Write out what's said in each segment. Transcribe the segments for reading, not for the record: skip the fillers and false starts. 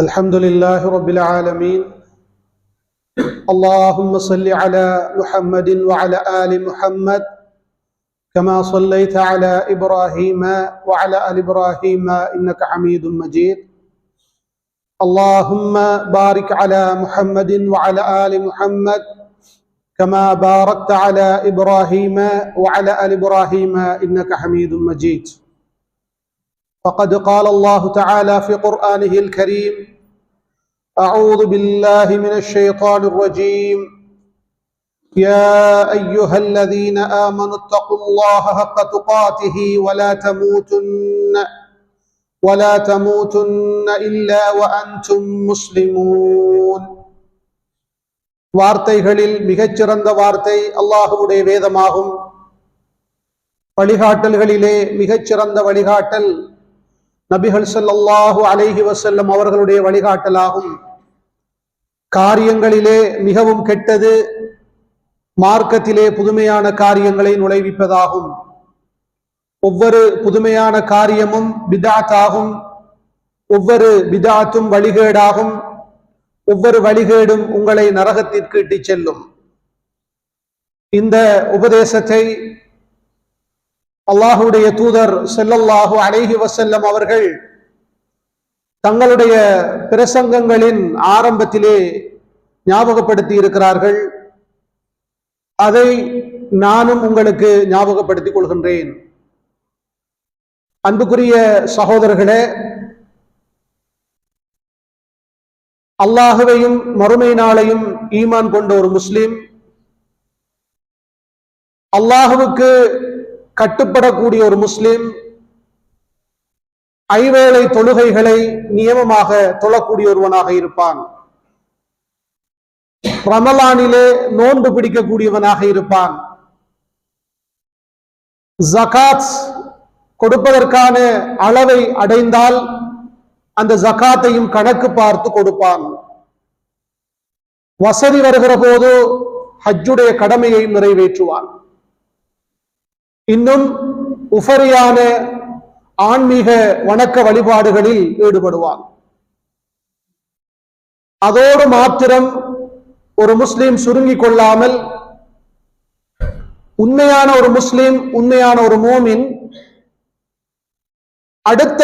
الحمد لله رب العالمين. اللهم صل على محمد وعلى آل محمد كما صليت على إبراهيم وعلى آل إبراهيم إنك حميد مجيد. اللهم بارك على محمد وعلى آل محمد كما باركت على إبراهيم وعلى آل إبراهيم إنك حميد مجيد. فقد قال الله تعالى في قرآنه الكريم: أعوذ بالله من الشيطان الرجيم. يا أيها الذين آمنوا اتقوا الله حق تقاته ولا تموتن إلا وأنتم مسلمون. வார்த்தைகளில் மிகச்சிறந்த வார்த்தை அல்லாஹ்வுடைய வேதமாகும். வழிகாட்டல்களிலே மிகச்சிறந்த வழிகாட்டல் நபிகள் ஸல்லல்லாஹு அலைஹி வஸல்லம் அவர்களுடைய வழிகாட்டலாகும். காரியங்களிலே மிகவும் கெட்டது மார்க்கத்திலே புதுமையான காரியங்களை நுழைவிப்பதாகும். ஒவ்வொரு புதுமையான காரியமும் பித்அத்தாகும். ஒவ்வொரு பித்அத்தும் வழிகேடாகும். ஒவ்வொரு வழிகேடும் உங்களை நரகத்திற்கு இட்டுச் செல்லும். இந்த உபதேசத்தை அல்லாஹ்வுடைய தூதர் ஸல்லல்லாஹு அலைஹி வஸல்லம் அவர்கள் தங்களுடைய பிரசங்கங்களின் ஆரம்பத்திலே ஞாபகப்படுத்தி இருக்கிறார்கள். அதை நானும் உங்களுக்கு ஞாபகப்படுத்திக் கொள்கின்றேன். அன்புக்குரிய சகோதரர்களே, அல்லாஹுவையும் மறுமை நாளையும் ஈமான் கொண்ட ஒரு முஸ்லிம், அல்லாஹுவுக்கு கட்டுப்படக்கூடிய ஒரு முஸ்லிம், ஐவேளை தொழுகைகளை நியமமாக தொழக்கூடிய ஒருவனாக இருப்பான். ரமலானிலே நோன்பு பிடிக்கக்கூடியவனாக இருப்பான். ஜகாத் கொடுப்பதற்கான அளவை அடைந்தால் அந்த ஜகாத்தையும் கணக்கு பார்த்து கொடுப்பான். வசதி வருகிற போது ஹஜ்ஜுடைய கடமையை நிறைவேற்றுவான். இன்னும் உஃபரியான ஆன்மீக வணக்க வழிபாடுகளில் ஈடுபடுவான். அதோடு மாத்திரம் ஒரு முஸ்லிம் சுருங்கிக் கொள்ளாமல், உண்மையான ஒரு முஸ்லிம், உண்மையான ஒரு மோமின் அடுத்த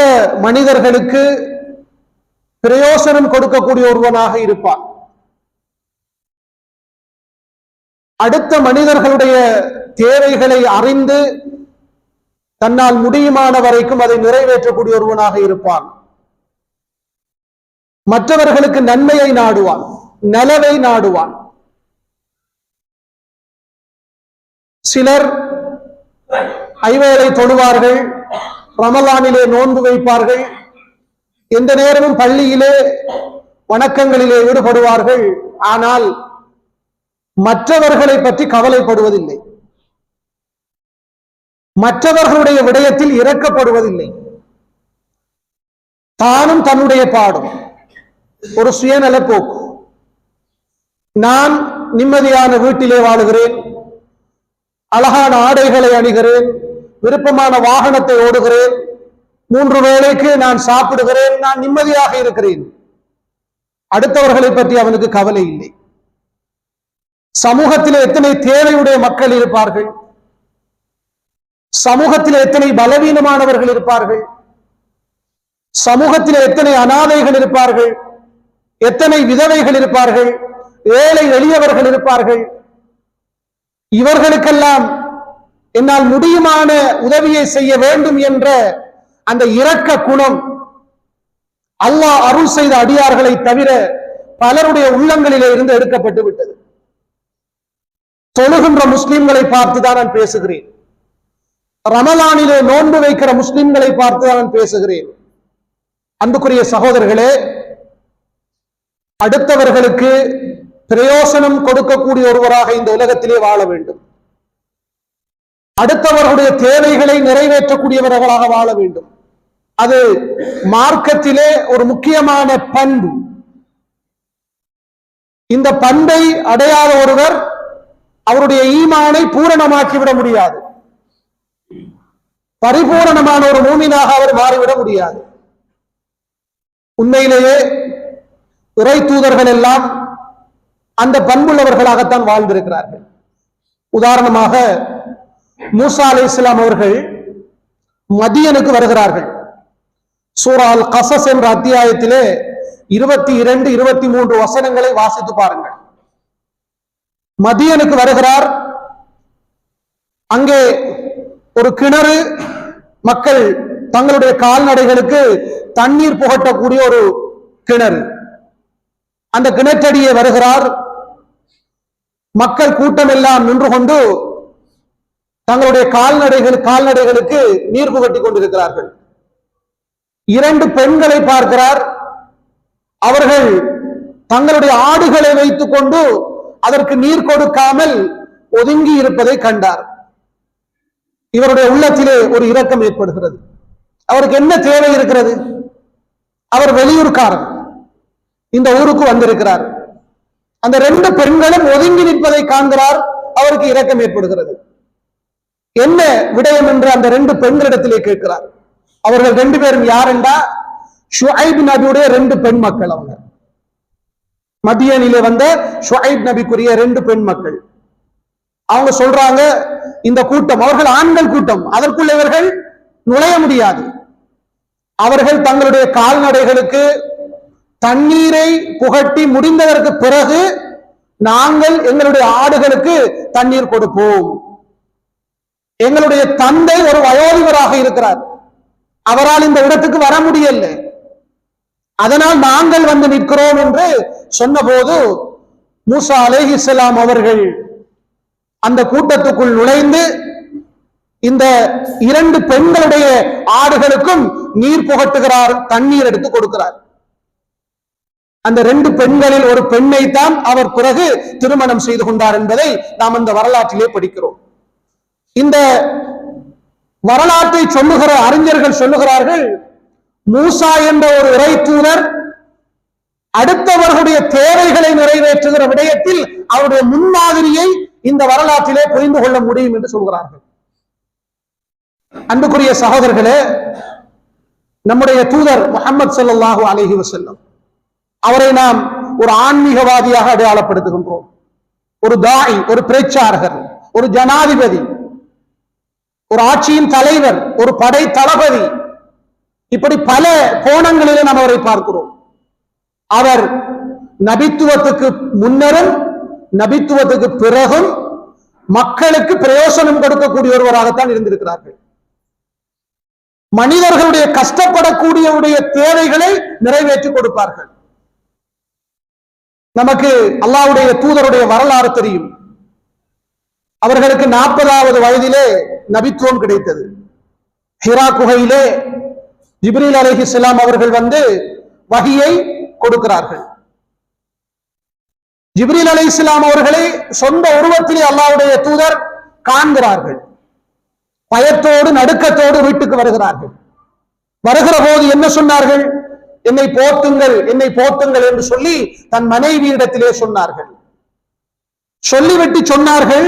மனிதர்களுக்கு பிரயோசனம் கொடுக்கக்கூடிய ஒருவனாக இருப்பான். அடுத்த மனிதர்களுடைய தேவைகளை அறிந்து தன்னால் முடியுமான வரைக்கும் அதை நிறைவேற்றக்கூடிய ஒருவனாக இருப்பான். மற்றவர்களுக்கு நன்மையை நாடுவான், நலவை நாடுவான். சிலர் ஐவேளை தொழுவார்கள், ரமலானிலே நோன்பு வைப்பார்கள், எந்த நேரமும் பள்ளியிலே வணக்கங்களிலே ஈடுபடுவார்கள். ஆனால் மற்றவர்களை பற்றி கவலைப்படுவதில்லை, மற்றவர்களுடைய விடயத்தில் இரக்கப்படுவதில்லை. தானும் தன்னுடைய பாடும் ஒரு சுயநல போக்கு. நான் நிம்மதியான வீட்டிலே வாழுகிறேன், அழகான ஆடைகளை அணிகிறேன், விருப்பமான வாகனத்தை ஓடுகிறேன், 3 வேளைக்கு நான் சாப்பிடுகிறேன், நான் நிம்மதியாக இருக்கிறேன். அடுத்தவர்களை பற்றி அவனுக்கு கவலை இல்லை. சமூகத்தில் எத்தனை தேவையுடைய மக்கள் இருப்பார்கள், சமூகத்தில் எத்தனை பலவீனமானவர்கள் இருப்பார்கள், சமூகத்தில் எத்தனை அனாதைகள் இருப்பார்கள், எத்தனை விதவைகள் இருப்பார்கள், ஏழை எளியவர்கள் இருப்பார்கள். இவர்களுக்கெல்லாம் என்னால் முடியுமான உதவியை செய்ய வேண்டும் என்ற அந்த இரக்க குணம் அல்லாஹ் அருள் செய்த அடியார்களை தவிர பலருடைய உள்ளங்களிலே இருந்து எடுக்கப்பட்டு விட்டது. தொழுகின்ற முஸ்லிம்களை பார்த்துதான் நான் பேசுகிறேன். ரமலானிலே நோன்பு வைக்கிற முஸ்லிம்களை பார்த்துதான் நான் பேசுகிறேன். அன்புக்குரிய சகோதரர்களே, அடுத்தவர்களுக்கு பிரயோசனம் கொடுக்கக்கூடிய ஒருவராக இந்த உலகத்திலே வாழ வேண்டும். அடுத்தவர்களுடைய தேவைகளை நிறைவேற்றக்கூடியவர்களாக வாழ வேண்டும். அது மார்க்கத்திலே ஒரு முக்கியமான பண்பு. இந்த பண்பை அடையாத ஒருவர் அவருடைய ஈமானை பூரணமாக்கிவிட முடியாது. பரிபூரணமான ஒரு மூமினாக அவர் மாறிவிட முடியாது. உண்மையிலேயே இறை தூதர்கள் எல்லாம் அந்த பண்புள்ளவர்களாகத்தான் வாழ்ந்திருக்கிறார்கள். உதாரணமாக மூசா அலைஹிஸ்ஸலாம் அவர்கள் மதியனுக்கு வருகிறார்கள். சூரா அல் கஸஸ் என்ற அத்தியாயத்திலே 22, 23 வசனங்களை வாசித்து பாருங்கள். மதியனுக்கு வருகிறார். அங்கே ஒரு கிணறு, மக்கள் தங்களுடைய கால்நடைகளுக்கு தண்ணீர் புகட்டக்கூடிய ஒரு கிணறு. அந்த கிணற்றடியே வருகிறார். மக்கள் கூட்டம் எல்லாம் நின்று கொண்டு தங்களுடைய கால்நடைகளுக்கு நீர் புகட்டி கொண்டிருக்கிறார்கள். 2 பெண்களை பார்க்கிறார். அவர்கள் தங்களுடைய ஆடுகளை வைத்துக் கொண்டு அதற்கு நீர் கொடுக்காமல் ஒதுங்கி இருப்பதை கண்டார். இவருடைய உள்ளத்திலே ஒரு இரக்கம் ஏற்படுகிறது. அவருக்கு என்ன தேவை இருக்கிறது? அவர் வெளியூர்காரர், இந்த ஊருக்கு வந்திருக்கிறார். அந்த 2 பெண்களும் ஒதுங்கி நிற்பதை காண்கிறார். அவருக்கு இரக்கம் ஏற்படுகிறது. என்ன விடயம் என்று அந்த 2 பெண்களிடத்திலே கேட்கிறார். அவர்கள் 2 பேரும் யார் என்றா ஷுஐப் நபியுடைய 2 பெண் மக்கள். அவங்க மதியனிலே வந்த ஷுஐப் நபிக்குரிய 2 பெண் மக்கள். அவங்க சொல்றாங்க, இந்த கூட்டம், அவர்கள் ஆண்கள் கூட்டம், அதற்குள்ள இவர்கள் நுழைய முடியாது. அவர்கள் தங்களுடைய கால்நடைகளுக்கு தண்ணீரை புகட்டி முடிந்ததற்கு பிறகு நாங்கள் எங்களுடைய ஆடுகளுக்கு தண்ணீர் கொடுப்போம். எங்களுடைய தந்தை ஒரு வயோதிபராக இருக்கிறார், அவரால் இந்த இடத்துக்கு வர முடியல, அதனால் நாங்கள் வந்து நிற்கிறோம் என்று சொன்னபோது மூசா அலைஹிஸ்ஸலாம் அவர்கள் அந்த கூட்டத்துக்குள் நுழைந்து இந்த 2 பெண்களுடைய ஆடுகளுக்கும் நீர் புகட்டுகிறார், தண்ணீர் எடுத்து கொடுக்கிறார். அந்த 2 பெண்களில் ஒரு பெண்ணை தான் அவர் பிறகு திருமணம் செய்து கொண்டார் என்பதை நாம் அந்த வரலாற்றிலே படிக்கிறோம். இந்த வரலாற்றை சொல்லுகிற அறிஞர்கள் சொல்லுகிறார்கள், மூசா என்ற ஒரு இறை தூதர் அடுத்தவர்களுடைய தேவைகளை நிறைவேற்றுகிற விடயத்தில் அவருடைய முன்மாதிரியை இந்த வரலாற்றிலே புரிந்து கொள்ள முடியும் என்று சொல்கிறார்கள். அன்புக்குரிய சகோதரர்களே, நம்முடைய தூதர் முஹம்மது ஸல்லல்லாஹு அலைஹி வஸல்லம் அவரை நாம் ஒரு ஆன்மீகவாதியாக அடையாளப்படுத்துகின்றோம். ஒரு தாய், ஒரு பிரச்சாரகர், ஒரு ஜனாதிபதி, ஒரு ஆட்சியின் தலைவர், ஒரு படை தளபதி, இப்படி பல கோணங்களிலே நாம் அவரை பார்க்கிறோம். அவர் நபித்துவத்துக்கு முன்னரும் நபித்துவத்துக்கு பிறகும் மக்களுக்கு பிரயோசனம் கொடுக்கக்கூடிய ஒருவராகத்தான் இருந்திருக்கிறார்கள். மனிதர்களுடைய கஷ்டப்படக்கூடிய தேவைகளை நிறைவேற்றி கொடுப்பார்கள். நமக்கு அல்லாஹ்வுடைய தூதருடைய வரலாறு தெரியும். அவர்களுக்கு 40வது வயதிலே நபித்துவம் கிடைத்தது. ஹிரா குகையிலே ஜிப்ரீல் அலைஹிஸ்ஸலாம் அவர்கள் வந்து வஹியை கொடுக்கிறார்கள். ஜிப்ரீல் அலைஹிஸ்ஸலாம் அவர்களை சொந்த உருவத்திலே அல்லாஹ்வுடைய தூதர் காண்கிறார்கள். பயத்தோடு நடுக்கத்தோடு வீட்டுக்கு வருகிறார்கள். வருகிற போது என்ன சொன்னார்கள்? என்னை போற்றுங்கள், என்னை போற்றுங்கள் என்று சொல்லி தன் மனைவியிடத்திலே சொன்னார்கள். சொல்லிவிட்டு சொன்னார்கள்,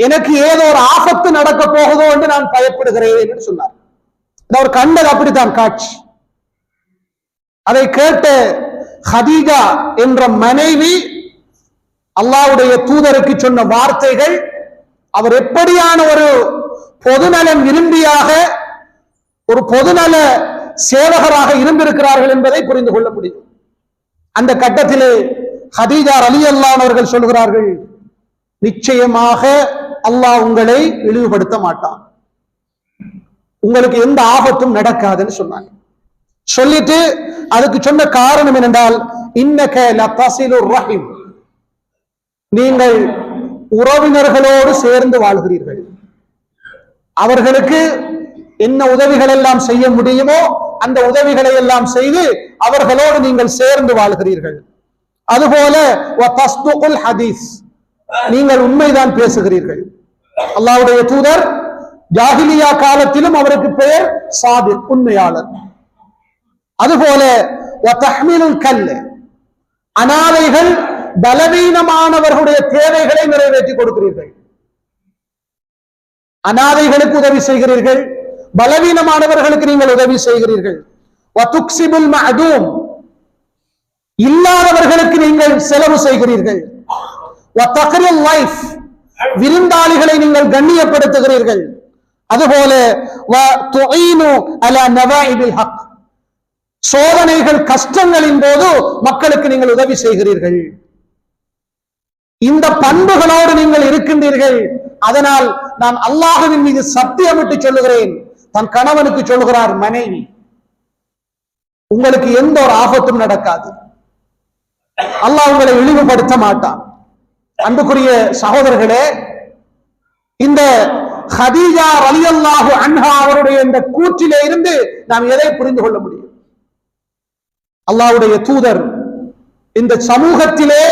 எனக்கு ஏதோ ஒரு ஆபத்து நடக்க போகுதோ என்று நான் பயப்படுகிறேன் என்று சொன்னார். அவர் கண்டது அப்படித்தான் காட்சி. அதை கேட்ட ஹதீஜா என்ற மனைவி அல்லாஹ்வுடைய தூதருக்கு சொன்ன வார்த்தைகள், அவர் எப்படியான ஒரு பொதுநலம் விரும்பியாக, ஒரு பொதுநல சேவகராக இருந்திருக்கிறார்கள் என்பதை புரிந்து கொள்ள முடியும். அந்த கட்டத்திலே ஹதீஜா ரலியல்லாஹு அவர்கள் சொல்கிறார்கள், நிச்சயமாக அல்லாஹ் உங்களை இழிவுபடுத்த மாட்டான், உங்களுக்கு எந்த ஆபத்தும் நடக்காதுன்னு சொன்னாங்க. சொல்லிட்டு அதுக்கு சொன்ன காரணம் என்னென்றால், இன்னக லதஸிலுர் ரஹீம், நீங்கள் உறவினர்களோடு சேர்ந்து வாழ்கிறீர்கள், அவர்களுக்கு என்ன உதவிகள் எல்லாம் செய்ய முடியுமோ அந்த உதவிகளை எல்லாம் செய்து அவர்களோடு நீங்கள் சேர்ந்து வாழ்கிறீர்கள். அதுபோல வதஸ்துகுல் ஹதீஸ், நீங்கள் உண்மைதான் பேசுகிறீர்கள். அல்லாஹ்வுடைய தூதர் ஜாஹிலியா காலத்திலும் அவருக்கு பெயர் சாதிக், உண்மையாளர். அதுபோல வதஹ்மிலுல் கல்ல, அனாதைகள் பலவீனமானவர்களுடைய தேவைகளை நிறைவேற்றி கொடுக்கிறீர்கள். அனாதைகளுக்கு உதவி செய்கிறீர்கள், பலவீனமானவர்களுக்கு நீங்கள் உதவி செய்கிறீர்கள். வதுக்ஸிபுல் மஅதூம், இல்லாதவர்களுக்கு நீங்கள் செலவு செய்கிறீர்கள். விருந்தாளிகளை நீங்கள் கண்ணியப்படுத்துகிறீர்கள். அதுபோல சோதனைகள் கஷ்டங்களின் போது மக்களுக்கு நீங்கள் உதவி செய்கிறீர்கள். இந்த பண்புகளோடு நீங்கள் இருக்கின்றீர்கள். அதனால் நான் அல்லாஹ்வின் மீது சத்தியமிட்டு சொல்லுகிறேன், தன் கணவனுக்கு சொல்லுகிறார், மனைவி உங்களுக்கு எந்த ஒரு ஆபத்தும் நடக்காது, அல்லாஹ் உங்களை இழிவுபடுத்த மாட்டான். அன்புக்குரிய சகோதரர்களே, இந்த ஹதீஜா ரலியல்லாஹு அன்ஹா அவருடைய இந்த கூற்றிலே இருந்து நாம் எதை புரிந்து கொள்ள முடியும்? அல்லாஹ்வுடைய தூதர் இந்த சமூகத்திலே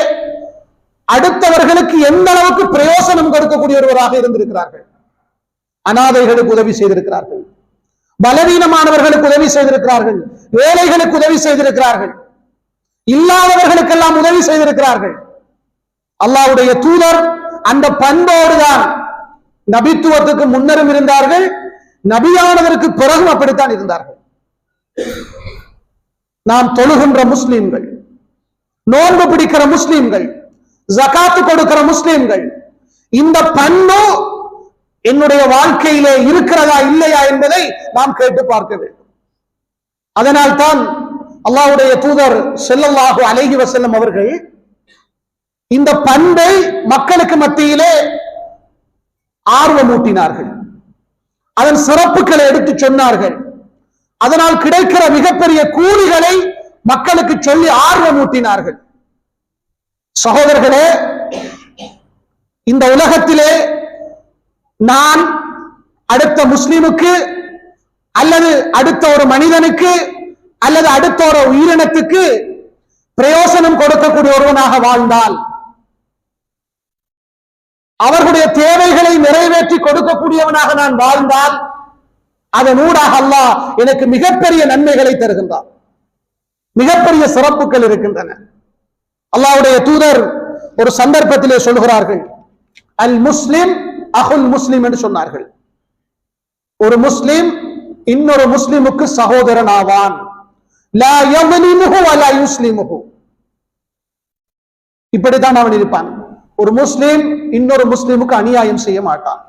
அடுத்தவர்களுக்கு எந்த அளவுக்கு பிரயோசனம் கொடுக்கக்கூடிய ஒருவராக இருந்திருக்கிறார்கள். அனாதைகளுக்கு உதவி செய்திருக்கிறார்கள், பலவீனமானவர்களுக்கு உதவி செய்திருக்கிறார்கள், ஏழைகளுக்கு உதவி செய்திருக்கிறார்கள், இல்லாதவர்களுக்கெல்லாம் உதவி செய்திருக்கிறார்கள். அல்லாஹ்வுடைய தூதர் அந்த பண்போடுதான் நபித்துவத்துக்கு முன்னரும் இருந்தார்கள், நபியானதற்கு பிறகும் அப்படித்தான் இருந்தார்கள். நாம் தொழுகின்ற முஸ்லிம்கள், நோன்பு பிடிக்கிற முஸ்லிம்கள், ஜகாத்து கொடுக்கிற முஸ்லிம்கள், இந்த பண்பு என்னுடைய வாழ்க்கையிலே இருக்கிறதா இல்லையா என்பதை நாம் கேட்டு பார்க்க வேண்டும். அதனால் தான் அல்லாஹ்வுடைய தூதர் ஸல்லல்லாஹு அலைஹி வஸல்லம் அவர்கள் இந்த பண்பை மக்களுக்கு மத்தியிலே ஆர்வமூட்டினார்கள், அதன் சிறப்புகளை எடுத்து சொன்னார்கள். அதனால் கிடைக்கிற மிகப்பெரிய கூலிகளை மக்களுக்கு சொல்லி ஆர்வமூட்டினார்கள். சகோதரர்களே, இந்த உலகத்திலே நான் அடுத்த முஸ்லிமுக்கு அல்லது அடுத்த ஒரு மனிதனுக்கு அல்லது அடுத்த ஒரு உயிரினத்துக்கு பிரயோசனம் கொடுக்கக்கூடிய ஒருவனாக வாழ்ந்தால், அவர்களுடைய தேவைகளை நிறைவேற்றி கொடுக்கக்கூடியவனாக நான் வாழ்ந்தால், அதனூடாக அல்லாஹ் எனக்கு மிகப்பெரிய நன்மைகளை தருகின்றார், மிகப்பெரிய சிறப்புகள் இருக்கின்றன. அல்லாஹ்வுடைய தூதர் ஒரு சந்தர்ப்பத்திலே சொல்கிறார்கள், அல் முஸ்லிம் அஹுல் முஸ்லிம் என்று சொன்னார்கள். ஒரு முஸ்லிம் இன்னொரு முஸ்லிமுக்கு சகோதரன் ஆவான். லா யظ்லிமுஹு வலா யுஸ்லிமுஹு. இப்படித்தான் அவன் இருப்பான். ஒரு முஸ்லிம் இன்னொரு முஸ்லிமுக்கு அநியாயம் செய்ய மாட்டான்.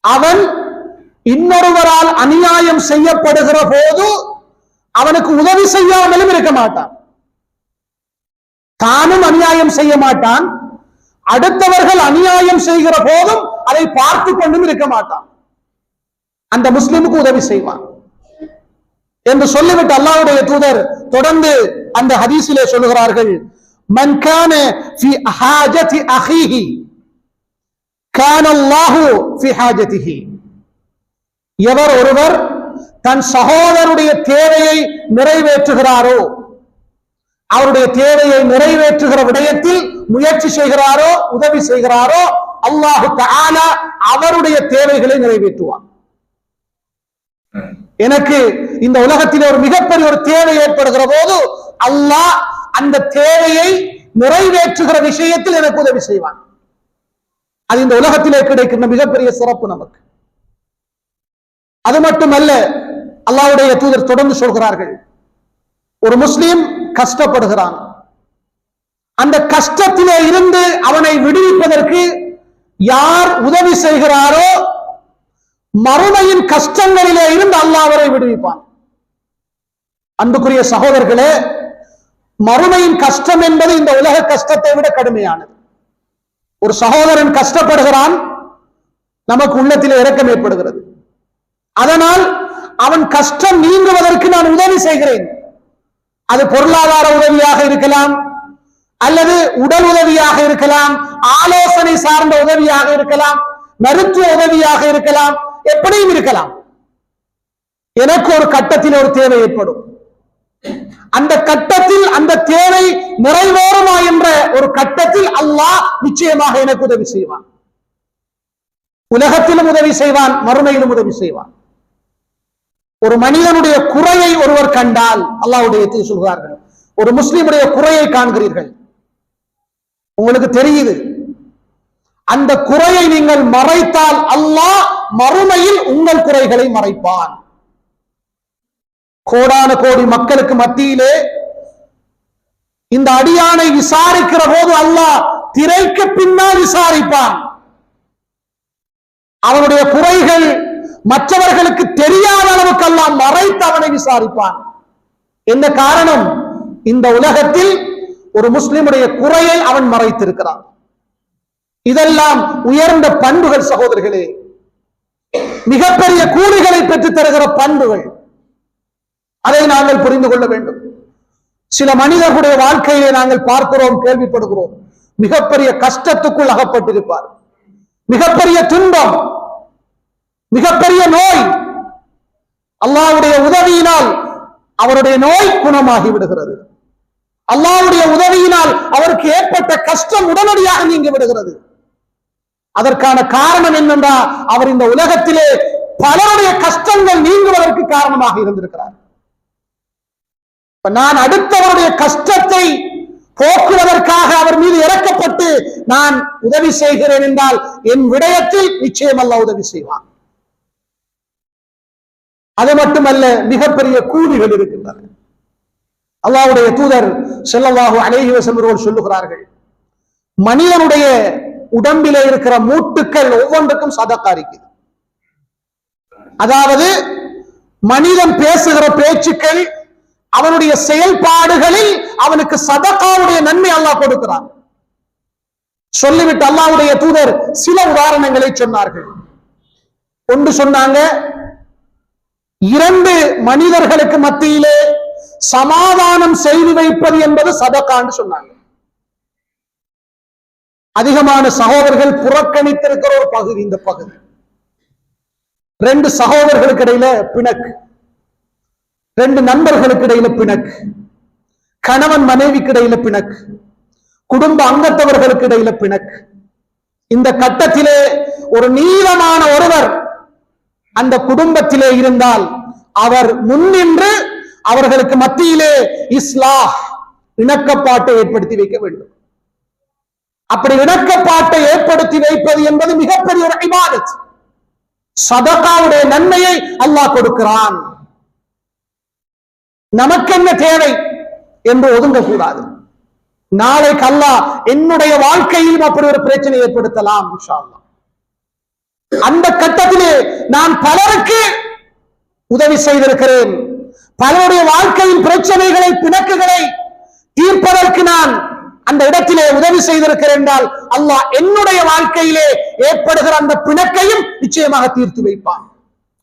அவன் இன்னொருவரால் அநியாயம் செய்யப்படுகிற போது அவனுக்கு உதவி செய்யாமலும் இருக்க மாட்டான். தானும் அநியாயம் செய்ய மாட்டான், அடுத்தவர்கள் அநியாயம் செய்கிற போதும் அதை பார்த்து கொண்டும் இருக்க மாட்டான். அந்த முஸ்லிமுக்கு உதவி செய்வான் என்று சொல்லிவிட்டு அல்லாஹ்வுடைய தூதர் தொடர்ந்து அந்த ஹதீஸிலே சொல்லுகிறார்கள், மன் கான ஃபி ஹாஜதி அஹீஹி கான அல்லாஹு ஃபி ஹாஜதிஹி. எவர் ஒருவர் தன் சகோதரருடைய தேவையை நிறைவேற்றுகிறாரோ, அவருடைய தேவையை நிறைவேற்றுகிற விடயத்தில் முயற்சி செய்கிறாரோ, உதவி செய்கிறாரோ, அல்லாஹ் தஆலா அவருடைய தேவைகளை நிறைவேற்றுவான். எனக்கு இந்த உலகத்தில் ஒரு மிகப்பெரிய ஒரு தேவை ஏற்படுகிற போது அல்லாஹ் அந்த தேவையை நிறைவேற்றுகிற விஷயத்தில் எனக்கு உதவி செய்வான். அது இந்த உலகத்திலே கிடைக்கின்ற மிகப்பெரிய சிறப்பு நமக்கு. அது மட்டுமல்ல, அல்லாஹ்வுடைய தூதர் தொடர்ந்து சொல்கிறார்கள், ஒரு முஸ்லிம் கஷ்டப்படுகிறான், அந்த கஷ்டத்திலே இருந்து அவனை விடுவிப்பதற்கு யார் உதவி செய்கிறாரோ மறுமையின் கஷ்டங்களிலே இருந்து அல்லாஹ் அவரை விடுவிப்பான். அன்புக்குரிய சகோதரர்களே, மறுமையின் கஷ்டம் என்பது இந்த உலக கஷ்டத்தை விட கடுமையானது. ஒரு சகோதரன் கஷ்டப்படுகிறான், நமக்கு உள்ளத்தில் இரக்கம் ஏற்படுகிறது. அதனால் அவன் கஷ்டம் நீங்குவதற்கு நான் உதவி செய்கிறேன். அது பொருளாதார உதவியாக இருக்கலாம், அல்லது உடல் உதவியாக இருக்கலாம், ஆலோசனை சார்ந்த உதவியாக இருக்கலாம், மருத்துவ உதவியாக இருக்கலாம், எப்படியும் இருக்கலாம். எனக்கு ஒரு கட்டத்தில் ஒரு தேவை ஏற்படும், அந்த கட்டத்தில் அந்த தேவை நிறைவேறுமா என்ற ஒரு கட்டத்தில் அல்லாஹ் நிச்சயமாக எனக்கு உதவி செய்வான். உலகத்திலும் உதவி செய்வான், மறுமையிலும் உதவி செய்வான். ஒரு மனிதனுடைய குறையை ஒருவர் கண்டால், அல்லாஹ்வுடைய தூதர் சொல்கிறார்கள், ஒரு முஸ்லிமுடைய குறையை காண்கிறீர்கள், உங்களுக்கு தெரியுது, அந்த குறையை நீங்கள் மறைத்தால் அல்லாஹ் மறுமையில் உங்கள் குறைகளை மறைப்பான். கோடான கோடி மக்களுக்கு மத்தியிலே இந்த அடியானை விசாரிக்கிற போது அல்லாஹ் திரைக்கு பின்னால் விசாரிப்பான். அவனுடைய குறைகள் மற்றவர்களுக்கு தெரியாத அளவுக்கு அல்லாஹ் மறைத்து அவனை விசாரிப்பான். என்ன காரணம்? இந்த உலகத்தில் ஒரு முஸ்லிமுடைய குறையை அவன் மறைத்திருக்கிறான். இதெல்லாம் உயர்ந்த பண்புகள் சகோதரர்களே, மிகப்பெரிய கூலிகளை பெற்று தருகிற பண்புகள். அதை நாங்கள் புரிந்து கொள்ள வேண்டும். சில மனிதர்களுடைய வாழ்க்கையிலே நாங்கள் பார்க்கிறோம், கேள்விப்படுகிறோம், மிகப்பெரிய கஷ்டத்துக்குள் அகப்பட்டிருப்பார், மிகப்பெரிய துன்பம், மிகப்பெரிய நோய். அல்லாஹ்வுடைய உதவியினால் அவருடைய நோய் குணமாகி விடுகிறது. அல்லாஹ்வுடைய உதவியினால் அவருக்கு ஏற்பட்ட கஷ்டம் உடனடியாக நீங்கி விடுகிறது. அதற்கான காரணம் என்னென்றால் அவர் இந்த உலகத்திலே பலருடைய கஷ்டங்கள் நீங்குவதற்கு காரணமாக இருந்திருக்கிறார். நான் அடுத்தவருடைய கஷ்டத்தை போக்குவதற்காக அவர் மீது இறக்கப்பட்டு நான் உதவி செய்கிறேன் என்றால் என் விடயத்தில் நிச்சயம் அல்லாஹ் உதவி செய்வான். அது மட்டுமல்ல, மிகப்பெரிய கூலிகள் இருக்கின்றன. அல்லாஹ்வுடைய தூதர் ஸல்லல்லாஹு அலைஹி வஸல்லம் அவர்கள் சொல்லுகிறார்கள், மனிதனுடைய உடம்பிலே இருக்கிற மூட்டுக்கள் ஒவ்வொன்றுக்கும் சதக்கா இருக்குது. அதாவது மனிதன் பேசுகிற பேச்சுக்கள், அவனுடைய செயல்பாடுகளில் அவனுக்கு சதக்காவுடைய நன்மை அல்லாஹ் கொடுக்கிறான். சொல்லிவிட்டு அல்லாஹ்வுடைய தூதர் சில உதாரணங்களை சொன்னார்கள். ஒன்று சொன்னாங்க, 2 மனிதர்களுக்கு மத்தியிலே சமாதானம் செய்து வைப்பது என்பது சதக்கான்னு சொன்னாங்க. அதிகமான சகோதரர்கள் புறக்கணித்திருக்கிற ஒரு பகுதி இந்த பகுதி. 2 சகோதரர்களுக்கு இடையில பிணக்கு, 2 நண்பர்களுக்கு இடையில பிணக்கு, கணவன் மனைவிக்கு இடையில பிணக்கு, குடும்ப அங்கத்தவர்களுக்கு இடையில பிணக்கு. இந்த கட்டத்திலே ஒரு நீளமான ஒருவர் அந்த குடும்பத்திலே இருந்தால் அவர் முன்னின்று அவர்களுக்கு மத்தியிலே இஸ்லாஹ், இணக்கப்பாட்டை ஏற்படுத்தி வைக்க வேண்டும். அப்படி இணக்கப்பாட்டை ஏற்படுத்தி வைப்பது என்பது மிகப்பெரிய ஒரு இபாதத். சதகாவுடைய நன்மையை அல்லாஹ் கொடுக்கிறான். நமக்கு என்ன தேவை என்று ஒதுங்கக்கூடாது. நாளைக்கு அல்லாஹ் என்னுடைய வாழ்க்கையிலும் அப்படி ஒரு பிரச்சனை ஏற்படுத்தலாம் இன்ஷா அல்லாஹ். அந்த கட்டத்திலே நான் பலருக்கு உதவி செய்திருக்கிறேன், பலருடைய வாழ்க்கையின் பிரச்சனைகளை, பிணக்குகளை தீர்ப்பதற்கு நான் அந்த இடத்திலே உதவி செய்திருக்கிறேன் என்றால் அல்லாஹ் என்னுடைய வாழ்க்கையிலே ஏற்படுகிற அந்த பிணக்கையும் நிச்சயமாக தீர்த்து வைப்பான்.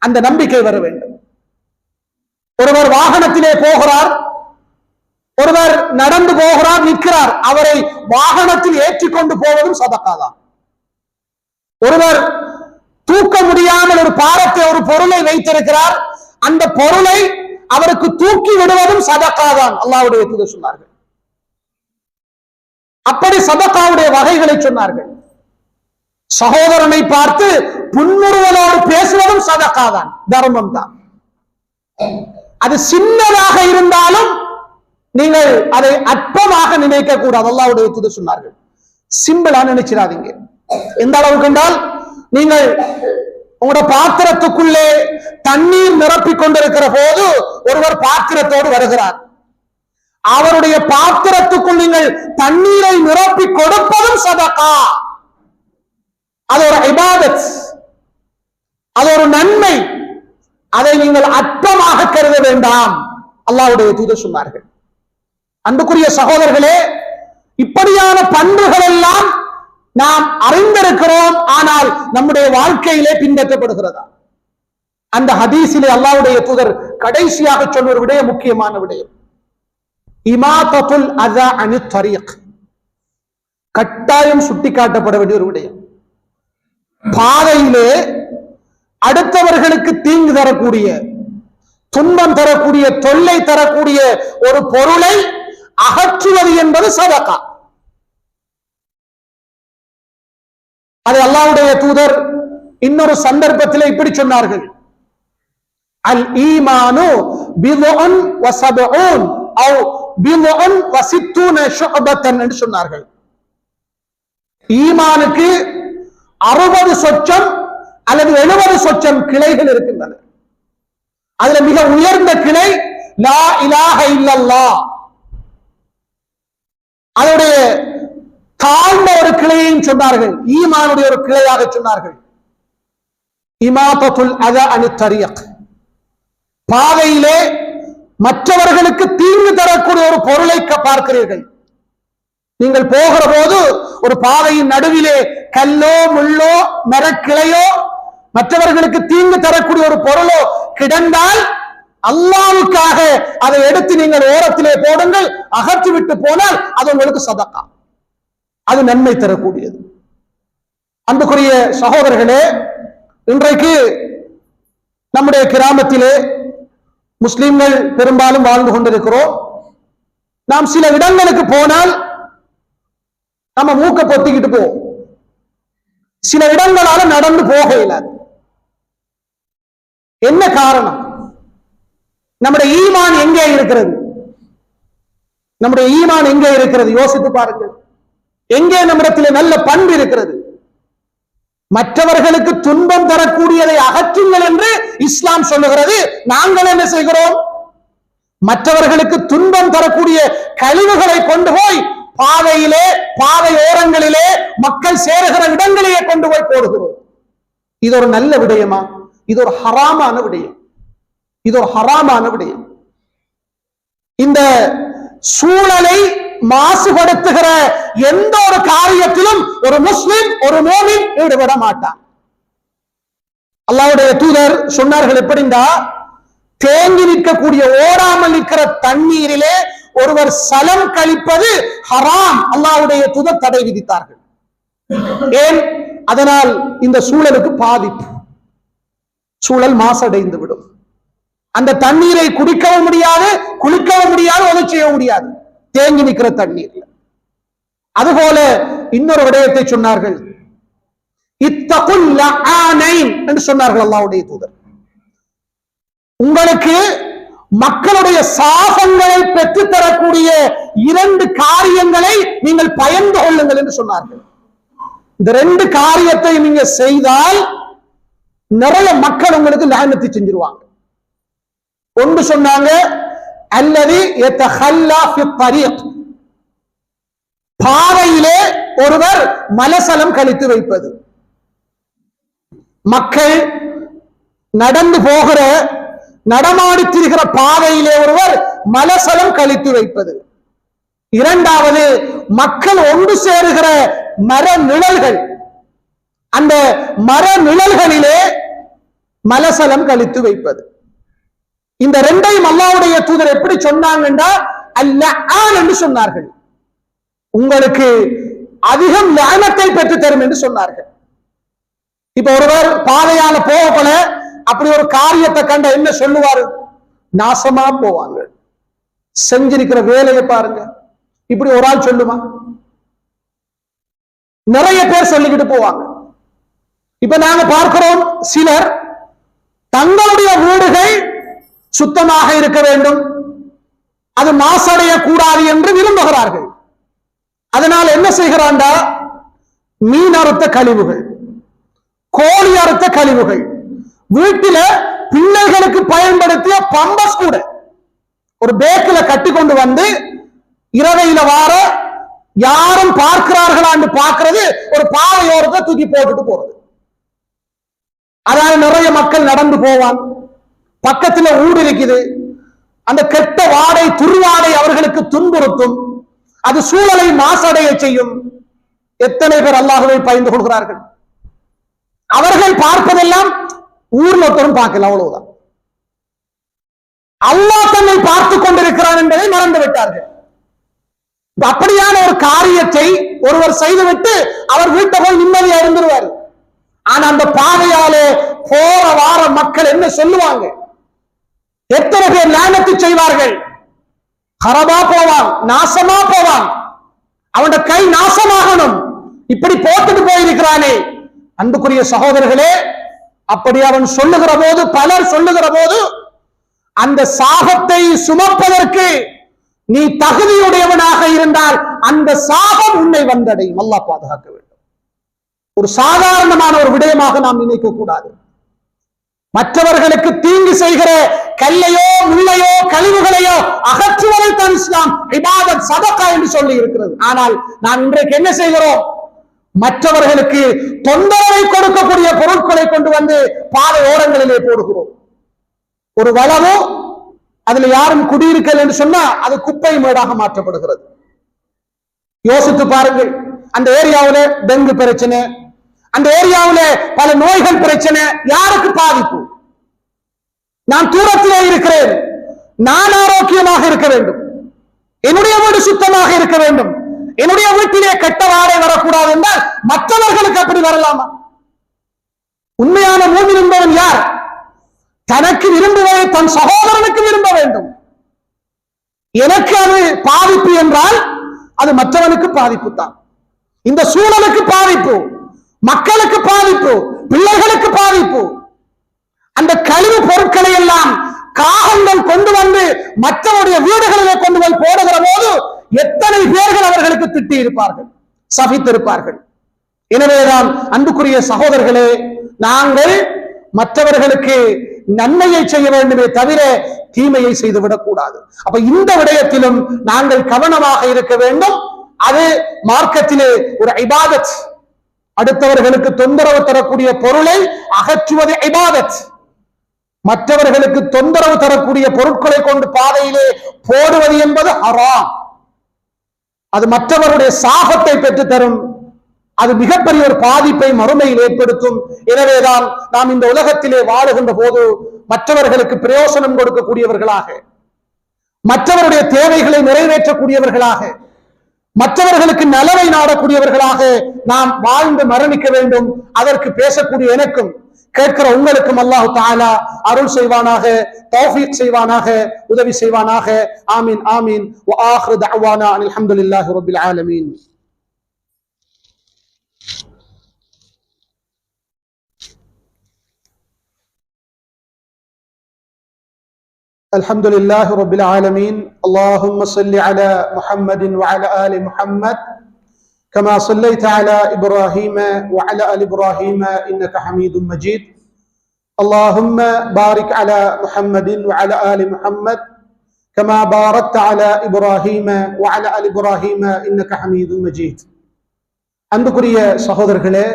அந்த நம்பிக்கை வர வேண்டும். ஒருவர் வாகனத்திலே போகிறார், ஒருவர் நடந்து போகிறார், நிற்கிறார், அவரை வாகனத்தில் ஏற்றிக்கொண்டு போவதும் சதக்காதான். ஒருவர் தூக்க முடியாமல் ஒரு பாரத்தை, ஒரு பொருளை வைத்திருக்கிறார், அந்த பொருளை அவருக்கு தூக்கி விடுவதும் சதக்காதான். அல்லாஹ்வுடைய தூதர் சொன்னார்கள். அப்படி சதக்காவுடைய வகைகளை சொன்னார்கள். சகோதரனை பார்த்து புன்முறுவலோடு பேசுவதும் சதக்காதான், தர்மம் தான். அது சின்னதாக இருந்தாலும் நீங்கள் அதை அற்பமாக நினைக்க கூடாது. அல்லாஹ்வுடைய தூதர் சொன்னார்கள். சிம்பிளா நினைச்சிடாதீங்க. எந்த அளவுக்கு என்றால், நீங்கள் உங்களுடைய பாத்திரத்துக்குள்ளே தண்ணீர் நிரப்பிக் கொண்டிருக்கிற போது ஒருவர் பாத்திரத்தோடு வருகிறார், அவருடைய பாத்திரத்துக்குள் நீங்கள் தண்ணீரை நிரப்பி கொடுப்பதும் சதகா. அது ஒரு இபாதத், அது ஒரு நன்மை. அதை நீங்கள் அற்பமாக கருத வேண்டாம். அல்லாஹ்வுடைய தூதர் சொன்னார்கள். அன்புக்குரிய சகோதரர்களே, இப்படியான பண்புகள் எல்லாம் நாம் அறிந்திருக்கிறோம், ஆனால் நம்முடைய வாழ்க்கையிலே பின்பற்றப்படுகிறதா? அந்த ஹதீஸிலே அல்லாஹ்வுடைய தூதர் கடைசியாக சொன்ன ஒரு விடயம், முக்கியமான விடயம், இமாதத்துல் அதா அனி தரீக், கட்டாயம் சுட்டிக்காட்டப்பட வேண்டிய ஒரு விடயம். பாதையிலே அடுத்தவர்களுக்கு தீங்கு தரக்கூடிய, துன்பம் தரக்கூடிய, தொல்லை தரக்கூடிய ஒரு பொருளை அகற்றுவது என்பது சதகா. அது அல்லாஹ்வுடைய தூதர் இன்னொரு சந்தர்ப்பத்தில் இப்படி சொன்னார்கள், அல் ஈமானு பிதுன் வ சபூன் அவ் பிதுன் வ சித்தூன ஷுஅபத்தன் என்று சொன்னார்கள். ஈமானுக்கு 60 சொச்சம் அல்லது 70 சொச்சம் கிளைகள் இருக்கின்றன. அதுல மிக உயர்ந்த கிளை லா இலாஹ இல்லல்லாஹ். அதனுடைய தாழ்ந்த ஒரு கிளையையும் சொன்னார்கள், ஈமானுடைய ஒரு கிளையாக சொன்னார்கள். இமாதத்துல் அதா அனி தரீக், பாதையிலே மற்றவர்களுக்கு தீங்கு தரக்கூடிய ஒரு பொருளை பார்க்கிறீர்கள். நீங்கள் போகிற போது ஒரு பாதையின் நடுவிலே கல்லோ முள்ளோ மரக்கிளையோ மற்றவர்களுக்கு தீங்கு தரக்கூடிய ஒரு பொருளோ கிடந்தால் அல்லாஹ்வுக்காக அதை எடுத்து நீங்கள் ஓரத்திலே போடுங்கள். அகற்றிவிட்டு போனால் அது உங்களுக்கு சதகா, அது நன்மை தரக்கூடியது. அன்புக்குரிய சகோதரர்களே, இன்றைக்கு நம்முடைய கிராமத்திலே முஸ்லிம்கள் பெரும்பாலும் வாழ்ந்து கொண்டிருக்கிறோம். நாம் சில இடங்களுக்கு போனால் நம்ம மூக்க பொத்திக்கிட்டு போவோம். சில இடங்களால நடந்து போக இயலாது. என்ன காரணம்? நம்முடைய ஈமான் எங்கே இருக்கிறது? நம்முடைய ஈமான் எங்கே இருக்கிறது? யோசித்து பாருங்கள். எங்கே நம்மிடத்திலே நல்ல பண்பு இருக்கிறது? மற்றவர்களுக்கு துன்பம் தரக்கூடியதை அகற்றுங்கள் என்று இஸ்லாம் சொல்லுகிறது. நாங்கள் என்ன செய்கிறோம்? மற்றவர்களுக்கு துன்பம் தரக்கூடிய கழிவுகளை கொண்டு போய் பாதையிலே, பாதை ஓரங்களிலே, மக்கள் சேருகிற இடங்களிலே கொண்டு போய் போடுகிறோம். இது ஒரு நல்ல விடயமா? இது ஒரு ஹராமான விடயம். இது ஒரு ஹராமான விடயம். இந்த சூழலை மாசுபடுத்துகிற எந்த ஒரு காரியத்திலும் ஒரு முஸ்லிம், ஒரு மோமின் ஈடுபட மாட்டான். அல்லாஹ்வுடைய தூதர் சொன்னார்கள், எப்படின்னா, தேங்கி நிற்கக்கூடிய, ஓடாமல் நிற்கிற தண்ணீரிலே ஒருவர் சலம் கழிப்பது ஹராம். அல்லாஹ்வுடைய தூதர் தடை விதித்தார்கள். ஏன்? அதனால் இந்த சூழலுக்கு பாதிப்பு, சூழல் மாசடைந்து விடும். அந்த தண்ணீரை குடிக்கவும் முடியாது, குளிக்கவும் முடியாது, உதவி செய்ய முடியாது, தேங்கி நிற்கிற தண்ணீர். அதுபோல இன்னொரு விடயத்தை சொன்னார்கள், இத்தகுல் லஆனைன் என்று சொன்னார்கள் அல்லாஹ்வுடைய தூதர். உங்களுக்கு மக்களுடைய சாபங்களை பெற்றுத் தரக்கூடிய 2 காரியங்களை நீங்கள் பயந்து கொள்ளுங்கள் என்று சொன்னார்கள். இந்த 2 காரியத்தை நீங்க செய்தால் நிறைய மக்கள் உங்களுக்கு லஅனத்தை செஞ்சிருவாங்க. ஒன்று சொன்னாங்க, அல்லதி யதஹல்லா ஃபி த்ரீக், பாதையிலே ஒருவர் மலசலம் கழித்து வைப்பது. மக்கள் நடந்து போகிற, நடமாடி திரிகிற பாதையிலே ஒருவர் மலசலம் கழித்து வைப்பது. இரண்டாவது, மக்கள் ஒன்று சேருகிற மர நிழல்கள், அந்த மர நிழல்களிலே மலசலம் கழித்து வைப்பது. இந்த 2ஐயும் அல்லாஹ்வுடைய தூதர் எப்படி சொன்னாங்கன்னா அல்-லஆன் என்று சொன்னார்கள். உங்களுக்கு அதிகம் லஅனத்தை பெற்று தரும் என்று சொன்னார்கள். இப்ப ஒருவர் பாதையால போகல, அப்படி ஒரு காரியத்தை கண்ட என்ன சொல்லுவாரு? நாசமா போவாங்க. செஞ்சிருக்கிற வேலையை பாருங்க. இப்படி ஒரு ஆள் சொல்லுமா? நிறைய பேர் சொல்லிக்கிட்டு போவாங்க. இப்ப நாங்க பார்க்கிறோம், சிலர் தங்களுடைய வீடுகள் சுத்தமாக இருக்க வேண்டும், அது மாசடைய கூடாது என்று விரும்புகிறார்கள். அதனால் என்ன செய்கிறாண்டா, மீன் அறுத்த கழிவுகள், கோழி அறுத்த கழிவுகள், வீட்டில பிள்ளைகளுக்கு பயன்படுத்திய பம்பஸ் கூட ஒரு பேக்கில கட்டி கொண்டு வந்து இரவையில வார யாரும் பார்க்கிறார்களான்னு பார்க்கிறது, ஒரு பாதையோரத்தை தூக்கி போட்டுட்டு போறது. அதாவது நிறைய மக்கள் நடந்து போவான், பக்கத்துல ஊடு இருக்குது, அந்த கெட்ட வாடை, துர்வாடை அவர்களுக்கு துன்புறுத்தும், அது சூழலை மாசடைய செய்யும். எத்தனை பேர் அல்லாஹ்வை பயந்து கொள்கிறார்கள்? அவர்கள் பார்ப்பதெல்லாம் ஊர்ல ஒருத்தரும் பார்க்கல, அவ்வளவுதான். அல்லாஹ் தன்னை பார்த்துக் கொண்டிருக்கிறான் என்பதை மறந்து விட்டார்கள். அப்படியான ஒரு காரியத்தை ஒருவர் செய்துவிட்டு அவர் வீட்டை போய் நிம்மதியா இருந்துருவார். ஆனா அந்த பாதையாலே போற வார மக்கள் என்ன சொல்லுவாங்க? எத்தனை பேர் லானத்து செய்வார்கள்? ஹரபா போவான், நாசமா போவான், அவனுடைய கை நாசமாகணும், இப்படி போட்டுட்டு போயிருக்கிறானே. அன்புக்குரிய சகோதரர்களே, அப்படி அவன் சொல்லுகிற போது, பலர் சொல்லுகிற போது, அந்த சாபத்தை சுமப்பதற்கு நீ தகுதியுடையவனாக இருந்தால் அந்த சாபம் உன்னை வந்தடையும். அல்லாஹ் பாதுகாக்க வேண்டும். ஒரு சாதாரணமான ஒரு விடயமாக நாம் நினைக்க கூடாது. மற்றவர்களுக்கு தீங்கு செய்கிற கல்லையோ முள்ளையோ கழிவுகளையோ அகற்றுவதை தான் இஸ்லாம் இபாதத் சதகா என்று சொல்லி இருக்கிறது. ஆனால் நாம் இன்றைக்கு என்ன செய்கிறோம்? மற்றவர்களுக்கு தொந்தரவை கொடுக்கக்கூடிய பொருட்களை கொண்டு வந்து பாதை ஓரங்களிலே போடுகிறோம். ஒரு வளமோ அதுல யாரும் குடியிருக்கல் என்று சொன்னா அது குப்பை மேடாக மாற்றப்படுகிறது. யோசித்து பாருங்கள். அந்த ஏரியாவில டெங்கு பிரச்சனை, அந்த ஏரியாவில பல நோய்கள் பிரச்சனை, யாருக்கு பாதிப்பு? நான் தூரத்திலே இருக்கிறேன், நான் ஆரோக்கியமாக இருக்க வேண்டும், என்னுடைய வீடு சுத்தமாக இருக்க வேண்டும், என்னுடைய வீட்டிலே கெட்ட வாடை வரக்கூடாது என்றால் மற்றவர்களுக்கு அப்படி வரலாமா? உண்மையான மூமின் என்பவன் யார்? தனக்கு விரும்புவதை தன் சகோதரனுக்கு விரும்ப வேண்டும். எனக்கு அது பாதிப்பு என்றால் அது மற்றவனுக்கு பாதிப்பு தான். இந்த சூழலுக்கு பாதிப்பு, மக்களுக்கு பாதிப்பு, பிள்ளைகளுக்கு பாதிப்பு. அந்த கழிவு பொருட்களை எல்லாம் காகங்கள் கொண்டு வந்து மற்றவருடைய வீடுகளிலே கொண்டு போய் போடுகிற போது எத்தனை பேர்கள் அவர்களுக்கு திட்டி இருப்பார்கள், சபித்திருப்பார்கள். எனவேதான் அன்புக்குரிய சகோதரர்களே, நாங்கள் மற்றவர்களுக்கு நன்மையை செய்ய வேண்டுமே தவிர தீமையை செய்துவிடக் கூடாது. அப்ப இந்த விடயத்திலும் நாங்கள் கவனமாக இருக்க வேண்டும். அது மார்க்கத்திலே ஒரு இபாதத். அடுத்தவர்களுக்கு தொந்தரவு தரக்கூடிய பொருளை அகற்றுவது இபாதத். மற்றவர்களுக்கு தொந்தரவு தரக்கூடிய பொருட்களை கொண்டு பாதையிலே போடுவது என்பது ஹராம். அது மற்றவருடைய சாபத்தை பெற்று தரும். அது மிகப்பெரிய ஒரு பாதிப்பை மறுமையில் ஏற்படுத்தும். எனவேதான் நாம் இந்த உலகத்திலே வாழுகின்ற போது மற்றவர்களுக்கு பிரயோசனம் கொடுக்கக்கூடியவர்களாக, மற்றவருடைய தேவைகளை நிறைவேற்றக்கூடியவர்களாக, மற்றவர்களுக்கு நலவை நாடக்கூடியவர்களாக நாம் வாழ்ந்து மரணிக்க வேண்டும். அதற்கு பேசக்கூடிய எனக்கும் கேட்கிற உங்களுக்கும் அல்லாஹ் தஆலா அருள் செய்வானாக, தௌஃபீக் செய்வானாக, உதவி செய்வானாக. ஆமீன் ஆமீன். வ ஆகிரு தஅவானா அல்ஹம்துலில்லாஹி ரப்பில் ஆலமீன். الحمد لله رب العالمين. اللهم صل على محمد وعلى آل محمد كما صليت على إبراهيم وعلى آل إبراهيم إنك حميد مجيد. اللهم بارك على محمد وعلى آل محمد كما باركت على إبراهيم وعلى آل إبراهيم إنك حميد مجيد. அன்புக்குரிய சகோதரர்களே,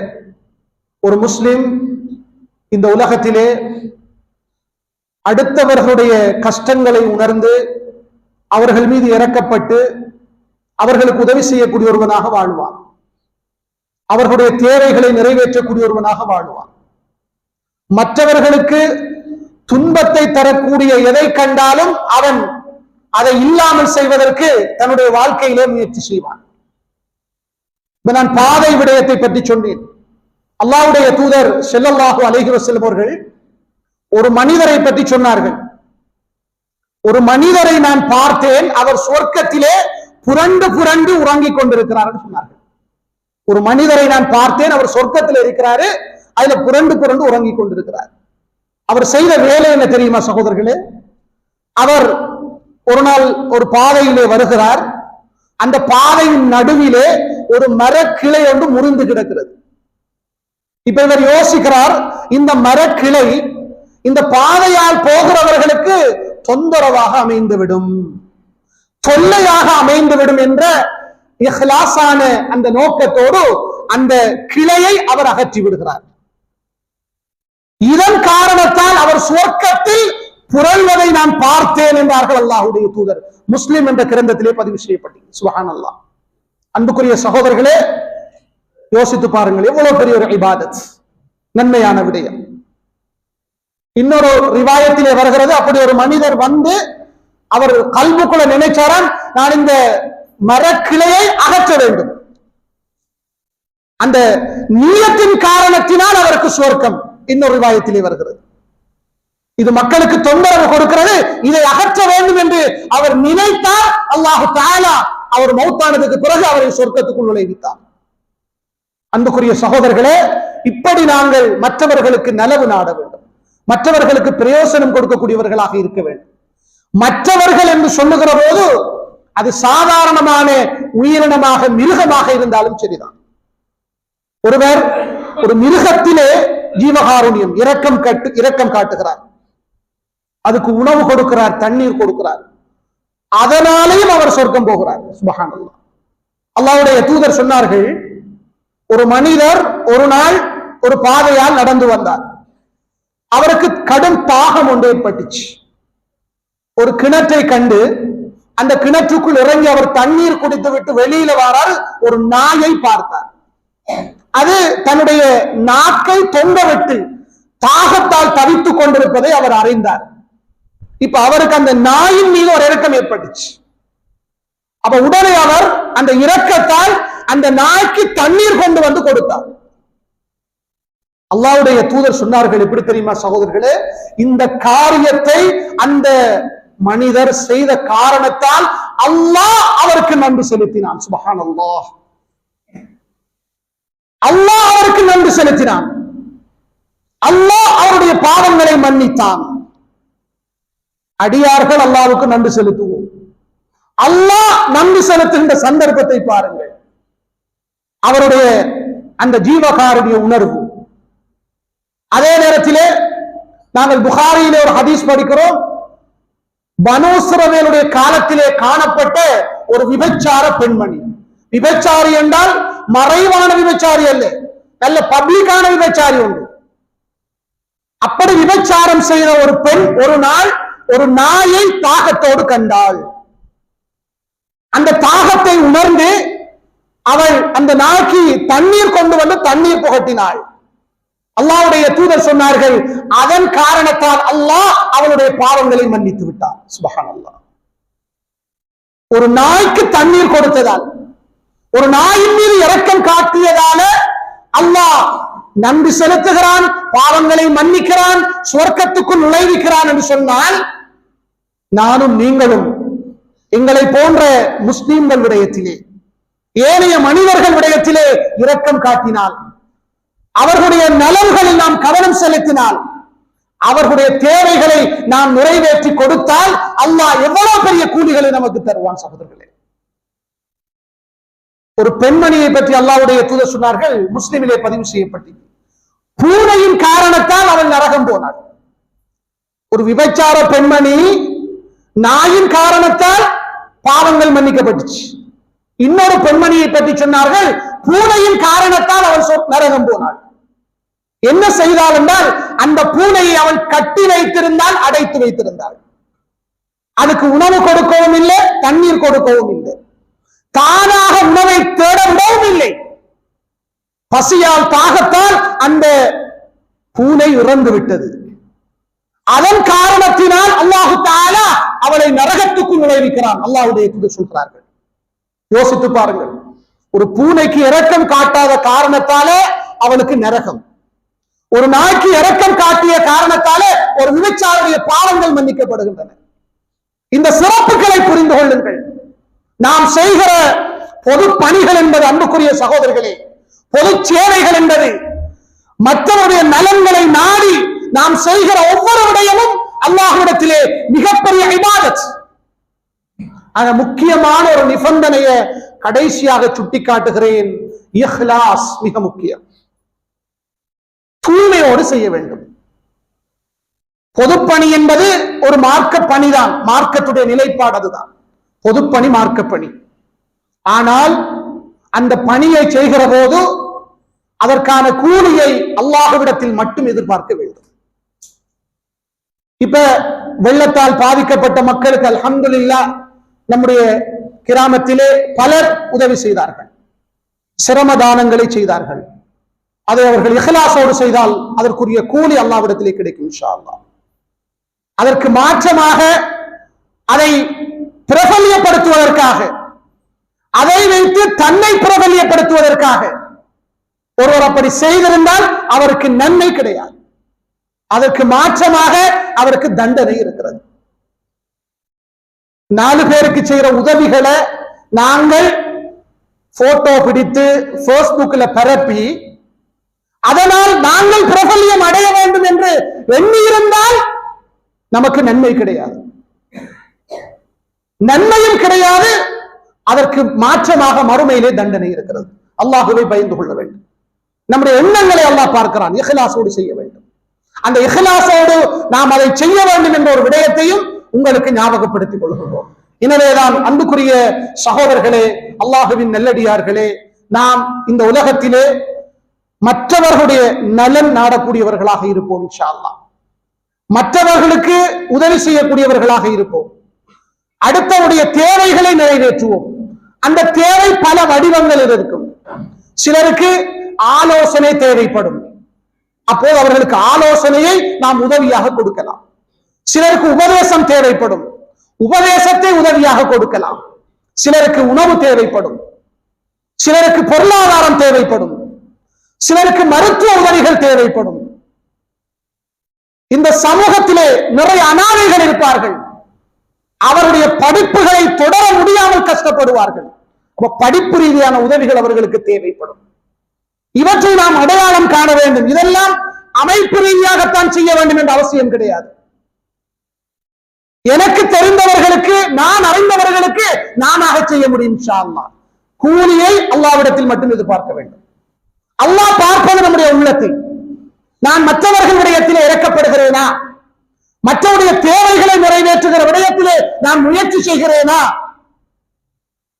ஒரு முஸ்லிம் இந்த உலகத்திலே அடுத்தவர்களுடைய கஷ்டங்களை உணர்ந்து அவர்கள் மீது இரக்கப்பட்டு அவர்களுக்கு உதவி செய்யக்கூடிய ஒருவனாக வாழ்வான். அவர்களுடைய தேவைகளை நிறைவேற்றக்கூடிய ஒருவனாக வாழ்வான். மற்றவர்களுக்கு துன்பத்தை தரக்கூடிய எதை கண்டாலும் அவன் அதை இல்லாமல் செய்வதற்கு தன்னுடைய வாழ்க்கையிலே முயற்சி செய்வான். நான் பாதை விடயத்தை பற்றி சொன்னேன். அல்லாஹ்வுடைய தூதர் ஸல்லல்லாஹு அலைஹி வஸல்லம் அவர்கள் ஒரு மனிதரை பற்றி சொன்னார்கள். ஒரு மனிதரை நான் பார்த்தேன், அவர் சொர்க்கத்திலே புரண்டு புரண்டு உறங்கிக் கொண்டிருக்கிறார் சொன்னார்கள். ஒரு மனிதரை நான் பார்த்தேன், அவர் சொர்க்கத்தில் இருக்கிறாரு, அதுல புரண்டு புரண்டு உறங்கிக் கொண்டிருக்கிறார். அவர் செய்த வேலை என்ன தெரியுமா சகோதரர்களே? அவர் ஒரு நாள் ஒரு பாதையிலே வருகிறார். அந்த பாதையின் நடுவிலே ஒரு மரக்கிளை ஒன்று முறிந்து கிடக்கிறது. இப்ப இவர் யோசிக்கிறார், இந்த மரக்கிளை இந்த பாதையால் போகிறவர்களுக்கு தொந்தரவாக அமைந்துவிடும், தொல்லையாக அமைந்துவிடும் என்ற இஹ்லாஸான அந்த நோக்கத்தோடு அந்த கிளையை அவர் அகற்றி விடுகிறார். இதன் காரணத்தால் அவர் சுவர்க்கத்தில் புரள்வதை நான் பார்த்தேன் என்றார்கள் அல்லாஹ்வுடைய தூதர். முஸ்லிம் என்ற கிரந்தத்திலே பதிவு செய்யப்பட்டது. சுப்ஹானல்லாஹ். அன்புக்குரிய சகோதரர்களே, யோசித்து பாருங்கள், எவ்வளவு பெரிய ஒரு இபாதத், நன்மையான விடயம். இன்னொரு ரிவாயத்திலே வருகிறது, அப்படி ஒரு மனிதர் வந்து அவர் கல்புக்குள்ள நினைச்சாராம், நான் இந்த மரக்கிளையை அகற்ற வேண்டும். அந்த நீயத்தின் காரணத்தினால் அவருக்கு சுவர்க்கம். இன்னொரு ரிவாயத்திலே வருகிறது, இது மக்களுக்கு தொந்தரவு கொடுக்கிறது, இதை அகற்ற வேண்டும் என்று அவர் நினைத்தார். அல்லாஹ் தஆலா அவர் மௌத்தானதுக்கு பிறகு அவரை சொர்க்கத்துக்குள் நுழைவித்தார். அன்புக்குரிய சகோதரர்களே, இப்படி நாங்கள் மற்றவர்களுக்கு நலவு நாட வேண்டும், மற்றவர்களுக்கு பிரயோசனம் கொடுக்கக்கூடியவர்களாக இருக்க வேண்டும். மற்றவர்கள் என்று சொல்லுகிற போது அது சாதாரணமான உயிரினமாக மிருகமாக இருந்தாலும் சரிதான். ஒருவர் ஒரு மிருகத்திலே ஜீவகாருண்யம், இரக்கம் காட்டுகிறார். அதுக்கு உணவு கொடுக்கிறார், தண்ணீர் கொடுக்கிறார். அதனாலேயும் அவர் சொர்க்கம் போகிறார். சுப்ஹானல்லாஹ். அல்லாஹ்வுடைய தூதர் சொன்னார்கள், ஒரு மனிதர் ஒரு நாள் ஒரு பாதையால் நடந்து வந்தார். அவருக்கு கடும் தாகம் ஒன்று ஏற்பட்டுச்சு. ஒரு கிணற்றை கண்டு அந்த கிணற்றுக்குள் இறங்கி அவர் தண்ணீர் குடித்து விட்டு வெளியில வரால் ஒரு நாயை பார்த்தார். அது தன்னுடைய நாக்கை தொங்க விட்டு தாகத்தால் தவித்துக் கொண்டிருப்பதை அவர் அறிந்தார். இப்ப அவருக்கு அந்த நாயின் மீது ஒரு இரக்கம் ஏற்பட்டுச்சு. அப்ப உடனே அவர் அந்த இரக்கத்தால் அந்த நாய்க்கு தண்ணீர் கொண்டு வந்து கொடுத்தார். அல்லாஹ்வுடைய தூதர் சொன்னார்கள், எப்படி தெரியுமா சகோதரர்களே, இந்த காரியத்தை அந்த மனிதர் செய்த காரணத்தால் அல்லாஹ் அவருக்கு நன்றி செலுத்தினான். சுப்ஹானல்லாஹ். அல்லாஹ் அவருக்கு நன்றி செலுத்தினான். அல்லாஹ் அவருடைய பாவங்களை மன்னித்தான். அடியார்கள் அல்லாஹ்வுக்கு நன்றி செலுத்துவோம். அல்லாஹ் நன்றி செலுத்துகின்ற சந்தர்ப்பத்தை பாருங்கள். அவருடைய அந்த ஜீவகாருண்ய உணர்வு. அதே நேரத்திலே நாங்கள் புகாரியிலே ஒரு ஹதீஸ் படிக்கிறோம். பனூ இஸ்ரவேலுடைய காலத்திலே காணப்பட்ட ஒரு விபச்சார பெண்மணி. விபச்சாரி என்றால் மறைவான விபச்சாரி அல்ல, நல்ல பப்ளிக்கான விபச்சாரி உண்டு. அப்படி விபச்சாரம் செய்த ஒரு பெண் ஒரு நாள் ஒரு நாயை தாகத்தோடு கண்டாள். அந்த தாகத்தை உணர்ந்து அவள் அந்த நாய்க்கு தண்ணீர் கொண்டு வந்து தண்ணீர் புகட்டினாள். அல்லாஹ்வுடைய தூதர் சொன்னார்கள், அதன் காரணத்தால் அல்லாஹ் அவளுடைய பாவங்களை மன்னித்து விட்டார். சுப்ஹானல்லாஹ். ஒரு நாய்க்கு தண்ணீர் கொடுத்ததால், ஒரு நாயின் மீது இரக்கம் காட்டியதால அல்லாஹ் நன்றி செலுத்துகிறான், பாவங்களை மன்னிக்கிறான், சுவர்க்கத்துக்குள் நுழைவிக்கிறான் என்று சொன்னால், நானும் நீங்களும் எங்களை போன்ற முஸ்லிம்கள் விடயத்திலே, ஏனைய மனிதர்கள் விடயத்திலே இரக்கம் காட்டினால், அவர்களுடைய நலன்களில் நாம் கவனம் செலுத்தினால், அவர்களுடைய தேவைகளை நாம் நிறைவேற்றி கொடுத்தால் அல்லாஹ் எவ்வளவு பெரிய கூலிகளை நமக்கு தருவான். சகோதரர்களே, ஒரு பெண்மணியை பற்றி அல்லாஹ்வுடைய தூதர் சொன்னார்கள், முஸ்லிமிலே பதிவு செய்யப்பட்டது. பூனையின் காரணத்தால் அவள் நரகம் போனாள். ஒரு விபச்சார பெண்மணி நாயின் காரணத்தால் பாவங்கள் மன்னிக்கப்பட்டுச்சு. இன்னொரு பெண்மணியை பற்றி சொன்னார்கள், பூனையின் காரணத்தால் அவள் நரகம் போனாள். என்ன செய்தாள் என்றால், அந்த பூனையை அவள் கட்டி வைத்திருந்தால், அடைத்து வைத்திருந்தாள். அதுக்கு உணவு கொடுக்கவும் இல்லை, தண்ணீர் கொடுக்கவும் இல்லை, தானாக உணவை தேட விடவும் இல்லை. பசியால் தாகத்தால் அந்த பூனை இறந்து விட்டது. அதன் காரணத்தினால் அல்லாஹு தஆலா அவளை நரகத்துக்கு நுழைவிக்கிறான். அல்லாஹ்வுடைய தூதர் சொல்கிறார்கள். யோசித்து பாருங்கள், ஒரு பூனைக்கு இரக்கம் காட்டாத காரணத்தாலே அவளுக்கு நரகம், ஒரு நாய்க்கு இரக்கம் காட்டிய காரணத்தாலே ஒரு விபச்சாருடைய பாவங்கள் மன்னிக்கப்படுகின்றன. இந்த சிறப்புகளை புரிந்து கொள்ளுங்கள். நாம் செய்கிற பொது பணிகள் என்பது, அன்புக்குரிய சகோதரர்களே, பொது சேவைகள் என்பது மற்றவருடைய நலன்களை நாடி நாம் செய்கிற ஒவ்வொரு விடயமும் அல்லாஹ்விடத்திலே மிகப்பெரிய இபாதத். முக்கியமான ஒரு நிபந்தனையை கடைசியாக சுட்டிக்காட்டுகிறேன். இஹ்லாஸ் மிக முக்கியம். தூய்மையோடு செய்ய வேண்டும். பொதுப்பணி என்பது ஒரு மார்க்க பணிதான், மார்க்கத்துடைய நிலைப்பாடு அதுதான். பொதுப்பணி மார்க்கப்பணி. ஆனால் அந்த பணியை செய்கிற போது அதற்கான கூலியை அல்லாஹ்விடத்தில் மட்டும் எதிர்பார்க்க வேண்டும். இப்ப வெள்ளத்தால் பாதிக்கப்பட்ட மக்களுக்கு அல்ஹம்துலில்லாஹ் நம்முடைய கிராமத்திலே பலர் உதவி செய்தார்கள், சிரமதானங்களை செய்தார்கள். அதை அவர்கள் இஹ்லாஸோடு செய்தால் அதற்குரிய கூலி அல்லாஹ்விடத்திலே கிடைக்கும் இன்ஷா அல்லாஹ். அதற்கு மாற்றமாக அதை பிரபல்யப்படுத்துவதற்காக, அதை வைத்து தன்னை பிரபல்யப்படுத்துவதற்காக ஒருவர் அப்படி செய்திருந்தால் அவருக்கு நன்மை கிடையாது. அதற்கு மாற்றமாக அவருக்கு தண்டனை இருக்கிறது. 4 பேருக்கு செய்கிற உதவிகளை நாங்கள் போட்டோ பிடித்து பேஸ்புக்ல பரப்பி அதனால் நாங்கள் பிரபல்யம் அடைய வேண்டும் என்று எண்ணியிருந்தால் நமக்கு நன்மை கிடையாது, நன்மையும் கிடையாது. அதற்கு மாற்றமாக மறுமையிலே தண்டனை இருக்கிறது. அல்லாஹ்வை பயந்து கொள்ள வேண்டும். நம்முடைய எண்ணங்களை அல்லாஹ் பார்க்கிறான். இஹ்லாஸோடு செய்ய வேண்டும். அந்த இஹ்லாஸோடு நாம் அதை செய்ய வேண்டும் என்ற ஒரு விடயத்தையும் உங்களுக்கு ஞாபகப்படுத்திக் கொள்கிறோம். எனவேதான் அன்புக்குரிய சகோதரர்களே, அல்லாஹுவின் நல்லடியார்களே, நாம் இந்த உலகத்திலே மற்றவர்களுடைய நலன் நாடக்கூடியவர்களாக இருப்போம். இன்ஷா அல்லாஹ் மற்றவர்களுக்கு உதவி செய்யக்கூடியவர்களாக இருப்போம். அடுத்தவருடைய தேவைகளை நிறைவேற்றுவோம். அந்த தேவை பல வடிவங்களில் இருக்கும். சிலருக்கு ஆலோசனை தேவைப்படும். அப்போது அவர்களுக்கு ஆலோசனையை நாம் உதவியாக கொடுக்கலாம். சிலருக்கு உபதேசம் தேவைப்படும். உபதேசத்தை உதவியாக கொடுக்கலாம். சிலருக்கு உணவு தேவைப்படும். சிலருக்கு பொருளாதாரம் தேவைப்படும். சிலருக்கு மருத்துவ உதவிகள் தேவைப்படும். இந்த சமூகத்திலே நிறைய அனாதைகள் இருப்பார்கள். அவருடைய படிப்புகளை தொடர முடியாமல் கஷ்டப்படுவார்கள். படிப்பு ரீதியான உதவிகள் அவர்களுக்கு தேவைப்படும். இவற்றை நாம் அடையாளம் காண வேண்டும். இதெல்லாம் அமைப்பு ரீதியாகத்தான் செய்ய வேண்டும் என்ற அவசியம் கிடையாது. எனக்கு தெரிந்தவர்களுக்கு, நான் அறிந்தவர்களுக்கு நானாக செய்ய முடியும். இன்ஷா அல்லாஹ் கூலியை அல்லாஹ்விடத்தில் மட்டும் எதிர்பார்க்க வேண்டும். அல்லாஹ் பார்ப்பது நம்முடைய உள்ளத்தை. நான் மற்றவர்கள் விடயத்திலே இறக்கப்படுகிறேனா? மற்றவருடைய தேவைகளை நிறைவேற்றுகிற விடயத்திலே நான் முயற்சி செய்கிறேனா?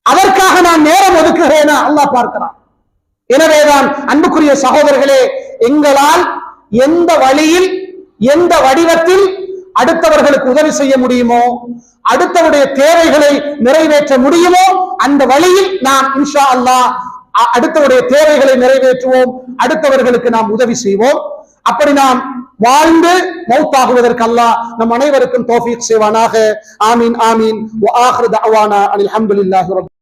அதற்காக நான் நேரம் ஒதுக்குகிறேனா? அல்லாஹ் பார்க்கிறான். எனவேதான் அன்புக்குரிய சகோதரர்களே, எங்களால் எந்த வழியில், எந்த வடிவத்தில் அடுத்தவர்களுக்கு உதவி செய்ய முடியுமோ, அடுத்தவருடைய தேவைகளை நிறைவேற்ற முடியுமோ, அந்த வழியில் நாம் இன்ஷா அல்லாஹ் அடுத்தவருடைய தேவைகளை நிறைவேற்றுவோம். அடுத்தவர்களுக்கு நாம் உதவி செய்வோம். அப்படி நாம் வாழ்ந்து மௌத்தாகுவதற்கு அல்லாஹ் நம் அனைவருக்கும் தௌஃபீக் செய்வானாக. ஆமீன் ஆமீன். வ ஆகிரு தஅவானா அல்ஹம்துலில்லாஹி ரப்பில்